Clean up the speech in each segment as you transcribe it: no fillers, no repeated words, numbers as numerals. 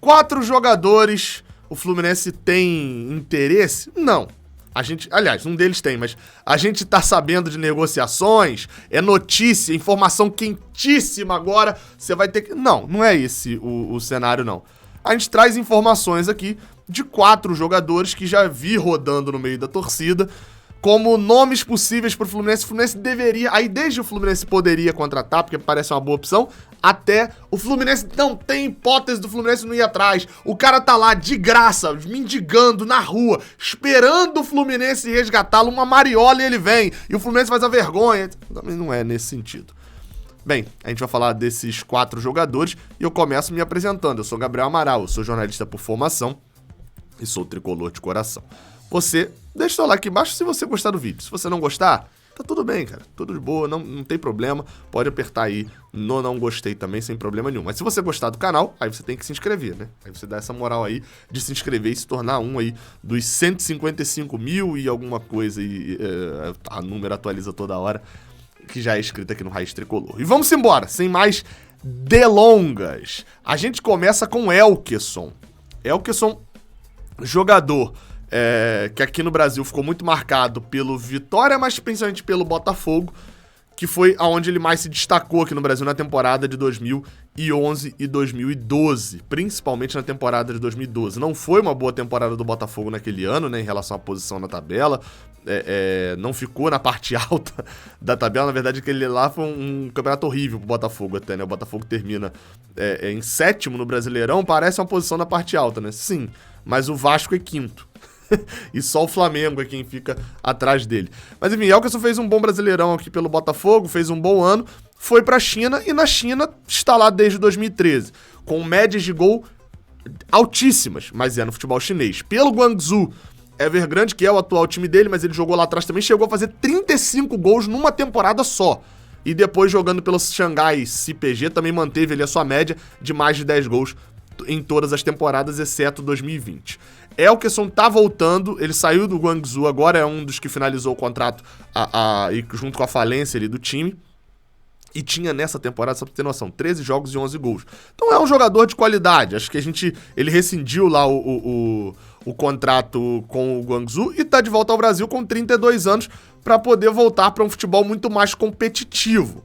4 jogadores, o Fluminense tem interesse? Não. Aliás, um deles tem, mas a gente tá sabendo de negociações, é notícia, informação quentíssima agora, você vai ter que... Não é esse o cenário, não. A gente traz informações aqui de 4 jogadores que já vi rodando no meio da torcida, como nomes possíveis pro Fluminense. O Fluminense deveria, aí desde o Fluminense poderia contratar, porque parece uma boa opção, até o Fluminense não tem hipótese do Fluminense não ir atrás. O cara tá lá de graça, mendigando na rua, esperando o Fluminense resgatá-lo, uma mariola e ele vem, e o Fluminense faz a vergonha. Também não é nesse sentido. Bem, a gente vai falar desses 4 jogadores e eu começo me apresentando. Eu sou Gabriel Amaral, eu sou jornalista por formação e sou tricolor de coração. Você, deixa o seu like aqui embaixo se você gostar do vídeo. Se você não gostar, tá tudo bem, cara. Tudo de boa, não tem problema. Pode apertar aí no não gostei também, sem problema nenhum. Mas se você gostar do canal, aí você tem que se inscrever, né? Aí você dá essa moral aí de se inscrever e se tornar um aí dos 155 mil e alguma coisa. E a número atualiza toda hora, que já é escrito aqui no Raiz Tricolor. E vamos embora, sem mais delongas. A gente começa com Elkeson. Elkeson, jogador... que aqui no Brasil ficou muito marcado pelo Vitória, mas principalmente pelo Botafogo, que foi aonde ele mais se destacou aqui no Brasil na temporada de 2011 e 2012, principalmente na temporada de 2012. Não foi uma boa temporada do Botafogo naquele ano, né, em relação à posição na tabela, não ficou na parte alta da tabela. Na verdade, aquele lá foi um campeonato horrível pro Botafogo até, né, o Botafogo termina em 7º no Brasileirão, parece uma posição na parte alta, né, sim, mas o Vasco é 5º. E só o Flamengo é quem fica atrás dele. Mas enfim, Elkeson fez um bom Brasileirão aqui pelo Botafogo, fez um bom ano, foi pra China e na China está lá desde 2013, com médias de gol altíssimas, mas no futebol chinês. Pelo Guangzhou Evergrande, que é o atual time dele, mas ele jogou lá atrás também, chegou a fazer 35 gols numa temporada só. E depois jogando pelo Xangai CPG também manteve ali a sua média de mais de 10 gols em todas as temporadas, exceto 2020. Elkeson tá voltando, ele saiu do Guangzhou, agora é um dos que finalizou o contrato junto com a falência ali do time. E tinha nessa temporada, só pra ter noção, 13 jogos e 11 gols. Então é um jogador de qualidade. Acho que ele rescindiu lá o contrato com o Guangzhou e tá de volta ao Brasil com 32 anos para poder voltar para um futebol muito mais competitivo.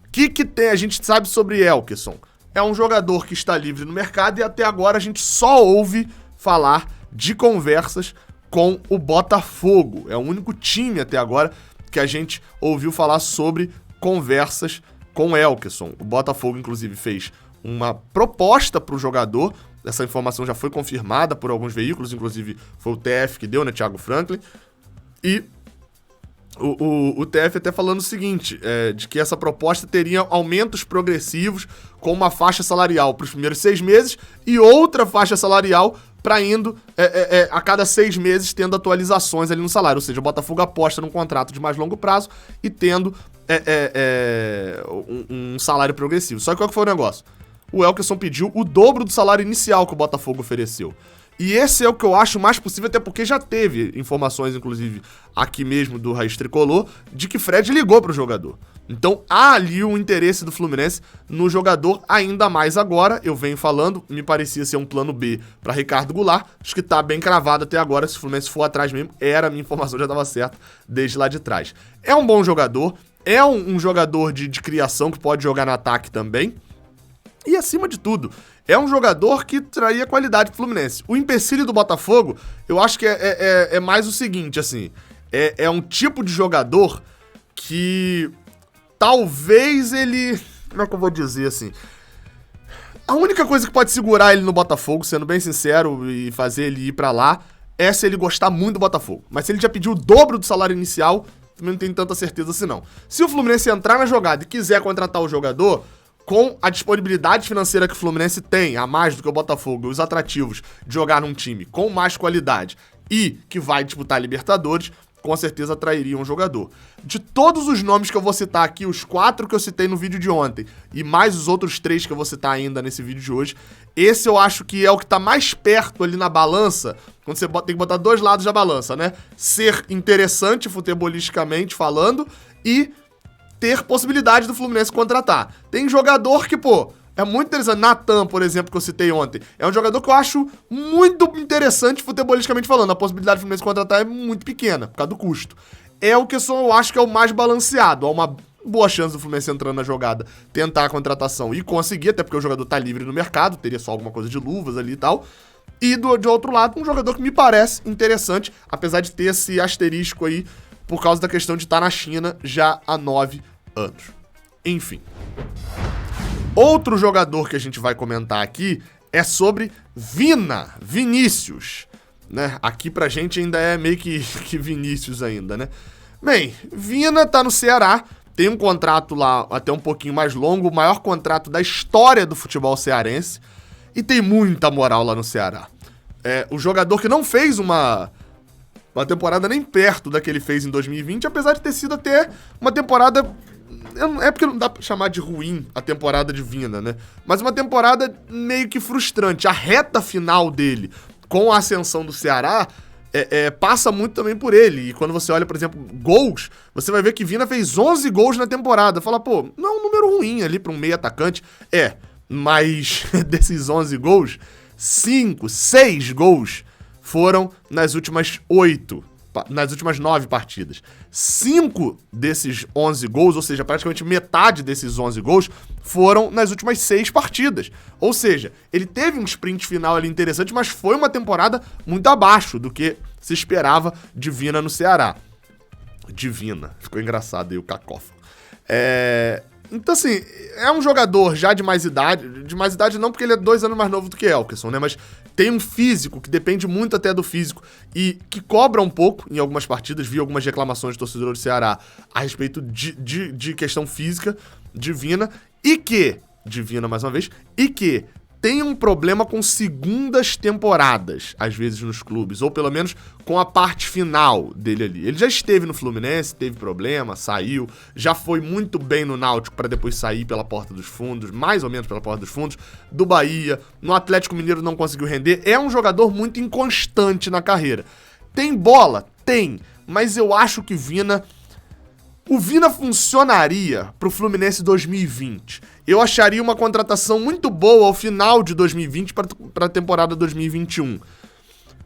O que tem, a gente sabe sobre Elkeson? É um jogador que está livre no mercado e até agora a gente só ouve falar de conversas com o Botafogo. É o único time até agora que a gente ouviu falar sobre conversas com o Elkeson. O Botafogo, inclusive, fez uma proposta para o jogador. Essa informação já foi confirmada por alguns veículos, inclusive foi o TF que deu, né, Thiago Franklin. E o TF até falando o seguinte, de que essa proposta teria aumentos progressivos com uma faixa salarial para os primeiros 6 meses e outra faixa salarial para indo a cada 6 meses tendo atualizações ali no salário. Ou seja, o Botafogo aposta num contrato de mais longo prazo e tendo um salário progressivo. Só que qual que foi o negócio? O Elkeson pediu o dobro do salário inicial que o Botafogo ofereceu. E esse é o que eu acho mais possível, até porque já teve informações, inclusive, aqui mesmo do Raiz Tricolor, de que Fred ligou pro jogador. Então há ali um interesse do Fluminense no jogador ainda mais agora. Eu venho falando, me parecia ser um plano B para Ricardo Goulart. Acho que tá bem cravado até agora, se o Fluminense for atrás mesmo, a minha informação já estava certa desde lá de trás. É um bom jogador, é um jogador de criação que pode jogar no ataque também. E acima de tudo, é um jogador que traria qualidade pro Fluminense. O empecilho do Botafogo, eu acho que é mais o seguinte, assim, é um tipo de jogador que talvez ele... Como é que eu vou dizer, assim? A única coisa que pode segurar ele no Botafogo, sendo bem sincero, e fazer ele ir pra lá, é se ele gostar muito do Botafogo. Mas se ele já pediu o dobro do salário inicial, também não tenho tanta certeza assim, não. Se o Fluminense entrar na jogada e quiser contratar o jogador, com a disponibilidade financeira que o Fluminense tem, a mais do que o Botafogo, e os atrativos de jogar num time com mais qualidade e que vai disputar Libertadores, com certeza atrairia um jogador. De todos os nomes que eu vou citar aqui, os 4 que eu citei no vídeo de ontem, e mais os outros 3 que eu vou citar ainda nesse vídeo de hoje, esse eu acho que é o que tá mais perto ali na balança, quando você tem que botar 2 lados da balança, né? Ser interessante futebolisticamente falando e ter possibilidade do Fluminense contratar. Tem jogador que, É muito interessante. Natan, por exemplo, que eu citei ontem, é um jogador que eu acho muito interessante futebolisticamente falando. A possibilidade do Fluminense contratar é muito pequena, por causa do custo. É o que eu acho que é o mais balanceado. Há uma boa chance do Fluminense entrando na jogada, tentar a contratação e conseguir, até porque o jogador tá livre no mercado, teria só alguma coisa de luvas ali e tal. E de outro lado, um jogador que me parece interessante, apesar de ter esse asterisco aí, por causa da questão de estar na China já há 9 anos. Enfim. Outro jogador que a gente vai comentar aqui é sobre Vinícius, né? Aqui pra gente ainda é meio que Vinícius ainda, né? Bem, Vina tá no Ceará, tem um contrato lá até um pouquinho mais longo, o maior contrato da história do futebol cearense, e tem muita moral lá no Ceará. É o jogador que não fez uma temporada nem perto da que ele fez em 2020, apesar de ter sido até uma temporada... É porque não dá pra chamar de ruim a temporada de Vina, né? Mas uma temporada meio que frustrante. A reta final dele, com a ascensão do Ceará, passa muito também por ele. E quando você olha, por exemplo, gols, você vai ver que Vina fez 11 gols na temporada. Fala, pô, não é um número ruim ali pra um meio atacante. Mas desses 11 gols, 6 gols foram nas últimas 9 partidas. 5 desses 11 gols, ou seja, praticamente metade desses 11 gols, foram nas últimas 6 partidas. Ou seja, ele teve um sprint final ali interessante, mas foi uma temporada muito abaixo do que se esperava de Vina no Ceará. Divina. Ficou engraçado aí o cacófago. Então, assim, é um jogador já de mais idade não porque ele é 2 anos mais novo do que Elkerson, né, mas tem um físico que depende muito até do físico e que cobra um pouco em algumas partidas. Vi algumas reclamações de torcedores do Ceará a respeito de questão física de Vina mais uma vez, e que tem um problema com segundas temporadas, às vezes nos clubes, ou pelo menos com a parte final dele ali. Ele já esteve no Fluminense, teve problema, saiu, já foi muito bem no Náutico para depois sair pela porta dos fundos, mais ou menos pela porta dos fundos, do Bahia, no Atlético Mineiro não conseguiu render. É um jogador muito inconstante na carreira. Tem bola? Tem, mas eu acho que o Vina funcionaria pro Fluminense 2020. Eu acharia uma contratação muito boa ao final de 2020 para a temporada 2021.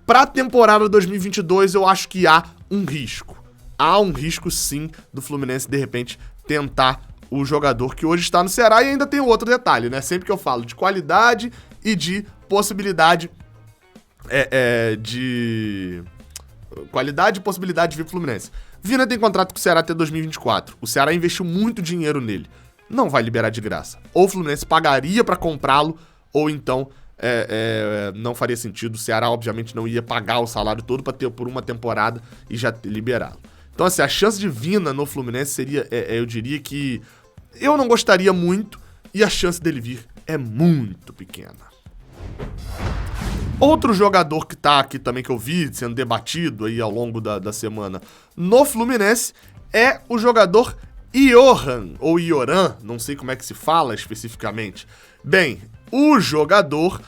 Para a temporada 2022, eu acho que há um risco. Há um risco, sim, do Fluminense, de repente, tentar o jogador que hoje está no Ceará. E ainda tem outro detalhe, né? Sempre que eu falo de qualidade e de possibilidade de possibilidade de vir pro Fluminense. Vina tem contrato com o Ceará até 2024. O Ceará investiu muito dinheiro nele. Não vai liberar de graça. Ou o Fluminense pagaria pra comprá-lo, ou então não faria sentido. O Ceará, obviamente, não ia pagar o salário todo pra ter por uma temporada e já liberá-lo. Então, assim, a chance de Vina no Fluminense seria, eu diria que eu não gostaria muito, e a chance dele vir é muito pequena. Outro jogador que tá aqui também, que eu vi sendo debatido aí ao longo da semana no Fluminense, é o jogador Johan, ou Ioran, não sei como é que se fala especificamente. Bem, o jogador,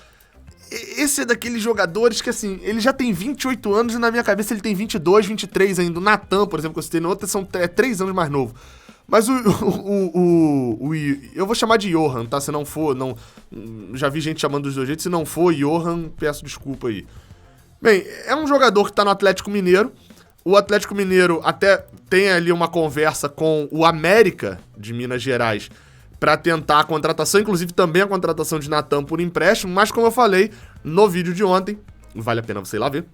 esse é daqueles jogadores que, assim, ele já tem 28 anos e na minha cabeça ele tem 22, 23 ainda. O Natan, por exemplo, que eu citei na outra, são 3 anos mais novo. Mas eu vou chamar de Johan, tá? Se não for, já vi gente chamando dos dois jeitos. Se não for Johan, peço desculpa aí. Bem, é um jogador que tá no Atlético Mineiro. O Atlético Mineiro até tem ali uma conversa com o América de Minas Gerais para tentar a contratação, inclusive também a contratação de Natan por empréstimo, mas como eu falei no vídeo de ontem, vale a pena você ir lá ver,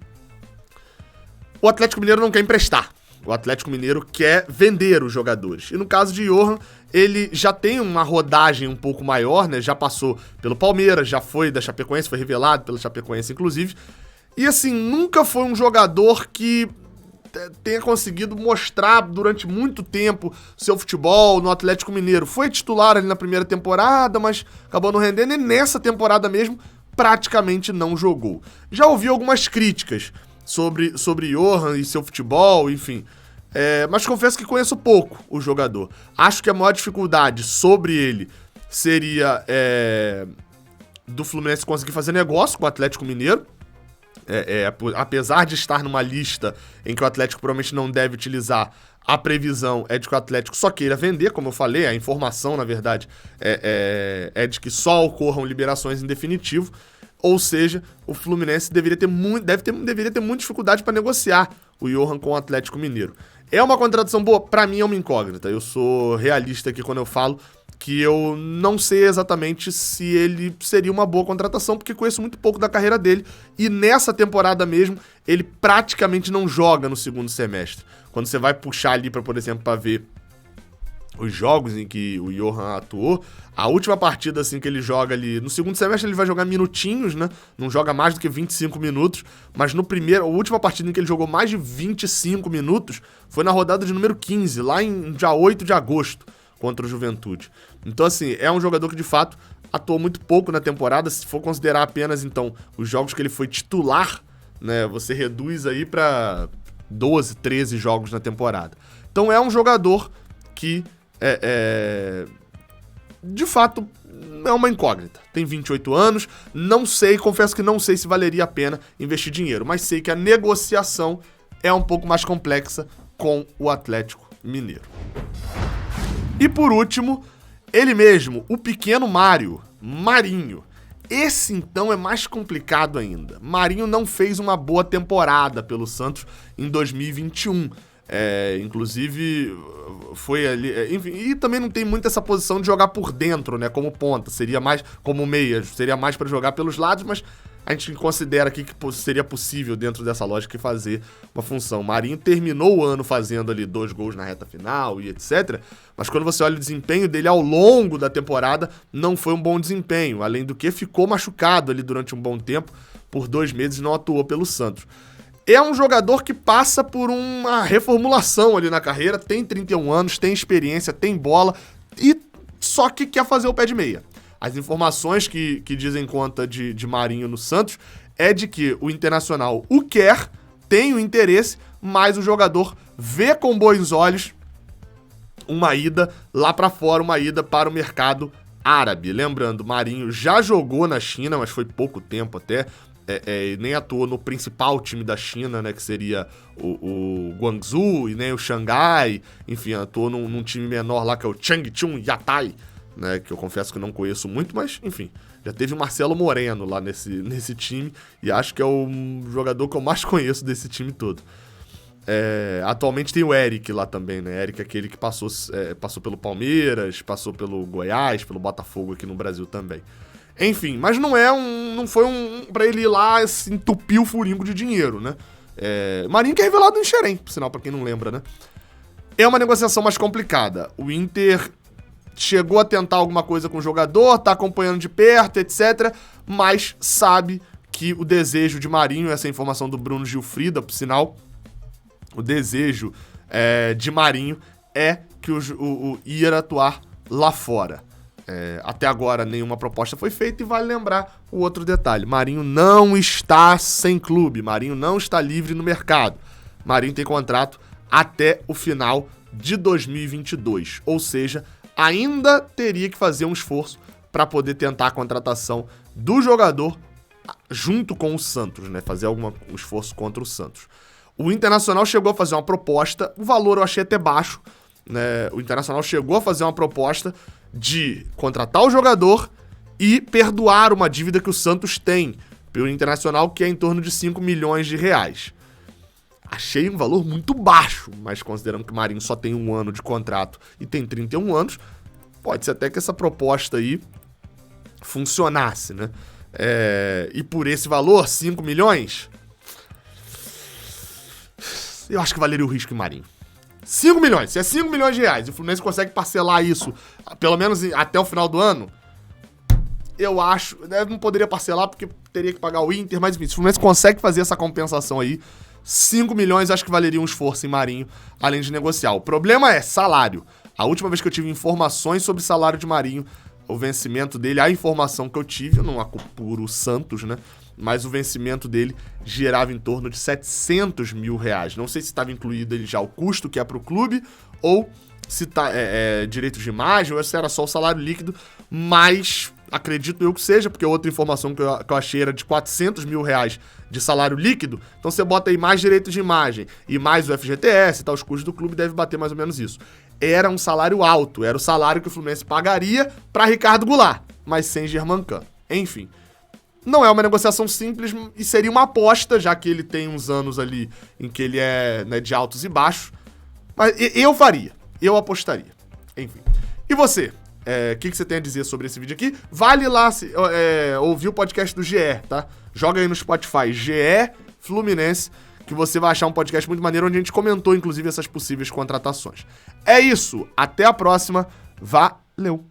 o Atlético Mineiro não quer emprestar. O Atlético Mineiro quer vender os jogadores. E no caso de Johan, ele já tem uma rodagem um pouco maior, né? Já passou pelo Palmeiras, já foi da Chapecoense, foi revelado pela Chapecoense, inclusive. E assim, nunca foi um jogador que tenha conseguido mostrar durante muito tempo seu futebol no Atlético Mineiro. Foi titular ali na primeira temporada, mas acabou não rendendo. E nessa temporada mesmo, praticamente não jogou. Já ouvi algumas críticas sobre Johan e seu futebol, enfim. Mas confesso que conheço pouco o jogador. Acho que a maior dificuldade sobre ele seria do Fluminense conseguir fazer negócio com o Atlético Mineiro. apesar de estar numa lista em que o Atlético provavelmente não deve utilizar, a previsão é de que o Atlético só queira vender, como eu falei, a informação, na verdade, é de que só ocorram liberações em definitivo, ou seja, o Fluminense deveria ter muita dificuldade para negociar o Johan com o Atlético Mineiro. É uma contratação boa? Para mim é uma incógnita, eu sou realista aqui quando eu falo que eu não sei exatamente se ele seria uma boa contratação, porque conheço muito pouco da carreira dele, e nessa temporada mesmo, ele praticamente não joga no segundo semestre. Quando você vai puxar ali, por exemplo, para ver os jogos em que o Johan atuou, a última partida assim que ele joga ali, no segundo semestre ele vai jogar minutinhos, né? Não joga mais do que 25 minutos, mas a última partida em que ele jogou mais de 25 minutos foi na rodada de número 15, lá em dia 8 de agosto, contra o Juventude. Então, assim, é um jogador que, de fato, atuou muito pouco na temporada. Se for considerar apenas, então, os jogos que ele foi titular, né, você reduz aí para 12, 13 jogos na temporada. Então, é um jogador que, de fato, é uma incógnita. Tem 28 anos, confesso que não sei se valeria a pena investir dinheiro, mas sei que a negociação é um pouco mais complexa com o Atlético Mineiro. E por último, ele mesmo, o pequeno Marinho. Esse então é mais complicado ainda. Marinho não fez uma boa temporada pelo Santos em 2021. Inclusive, foi ali... enfim, e também não tem muito essa posição de jogar por dentro, né? Como ponta, seria mais como meia, seria mais para jogar pelos lados, mas a gente considera aqui que seria possível, dentro dessa lógica, fazer uma função. Marinho terminou o ano fazendo ali 2 gols na reta final e etc. Mas quando você olha o desempenho dele ao longo da temporada, não foi um bom desempenho. Além do que, ficou machucado ali durante um bom tempo, por 2 meses não atuou pelo Santos. É um jogador que passa por uma reformulação ali na carreira, tem 31 anos, tem experiência, tem bola, e só que quer fazer o pé de meia. As informações que dizem conta de Marinho no Santos é de que o Internacional o quer, tem o interesse, mas o jogador vê com bons olhos uma ida lá pra fora, uma ida para o mercado árabe. Lembrando, Marinho já jogou na China, mas foi pouco tempo até, nem atuou no principal time da China, né, que seria o Guangzhou e nem o Xangai, enfim, atuou num time menor lá que é o Changchun Yatai, né, que eu confesso que eu não conheço muito, mas, enfim, já teve o Marcelo Moreno lá nesse time, e acho que é o jogador que eu mais conheço desse time todo. Atualmente tem o Eric lá também, né, Eric é aquele que passou pelo Palmeiras, passou pelo Goiás, pelo Botafogo aqui no Brasil também. Enfim, mas não foi pra ele ir lá entupir o furingo de dinheiro, né. Marinho que é revelado em Xerém, por sinal, pra quem não lembra, né. É uma negociação mais complicada. O Inter chegou a tentar alguma coisa com o jogador, tá acompanhando de perto, etc. Mas sabe que o desejo de Marinho, essa informação do Bruno Gilfrida, por sinal, o desejo de Marinho é que o ir atuar lá fora. Até agora nenhuma proposta foi feita, e vale lembrar o outro detalhe: Marinho não está sem clube, Marinho não está livre no mercado. Marinho tem contrato até o final de 2022, ou seja, ainda teria que fazer um esforço para poder tentar a contratação do jogador junto com o Santos, né? Fazer um esforço contra o Santos. O Internacional chegou a fazer uma proposta, o valor eu achei até baixo, né? O Internacional chegou a fazer uma proposta de contratar o jogador e perdoar uma dívida que o Santos tem pelo Internacional, que é em torno de 5 milhões de reais. Achei um valor muito baixo, mas considerando que o Marinho só tem 1 ano de contrato e tem 31 anos, pode ser até que essa proposta aí funcionasse, né? E por esse valor, 5 milhões, eu acho que valeria o risco em Marinho. 5 milhões, se é 5 milhões de reais e o Fluminense consegue parcelar isso, pelo menos até o final do ano, eu acho, não poderia parcelar porque teria que pagar o Inter, mas enfim, se o Fluminense consegue fazer essa compensação aí, 5 milhões acho que valeria um esforço em Marinho, além de negociar. O problema é salário. A última vez que eu tive informações sobre salário de Marinho, o vencimento dele, a informação que eu tive, eu não apuro o Santos, né? Mas o vencimento dele girava em torno de 700 mil reais. Não sei se estava incluído ele já o custo que é pro clube, ou se tá direitos de imagem, ou se era só o salário líquido, mas acredito eu que seja, porque outra informação que eu achei era de 400 mil reais de salário líquido, então você bota aí mais direitos de imagem e mais o FGTS e tal, os custos do clube deve bater mais ou menos isso. Era um salário alto, era o salário que o Fluminense pagaria para Ricardo Goulart, mas sem Germán Cano. Enfim, não é uma negociação simples e seria uma aposta, já que ele tem uns anos ali em que ele é, né, de altos e baixos, mas eu faria, eu apostaria. Enfim. E você? O que você tem a dizer sobre esse vídeo aqui? Vale lá ouvir o podcast do GE, tá? Joga aí no Spotify, GE Fluminense, que você vai achar um podcast muito maneiro, onde a gente comentou, inclusive, essas possíveis contratações. É isso, até a próxima, valeu!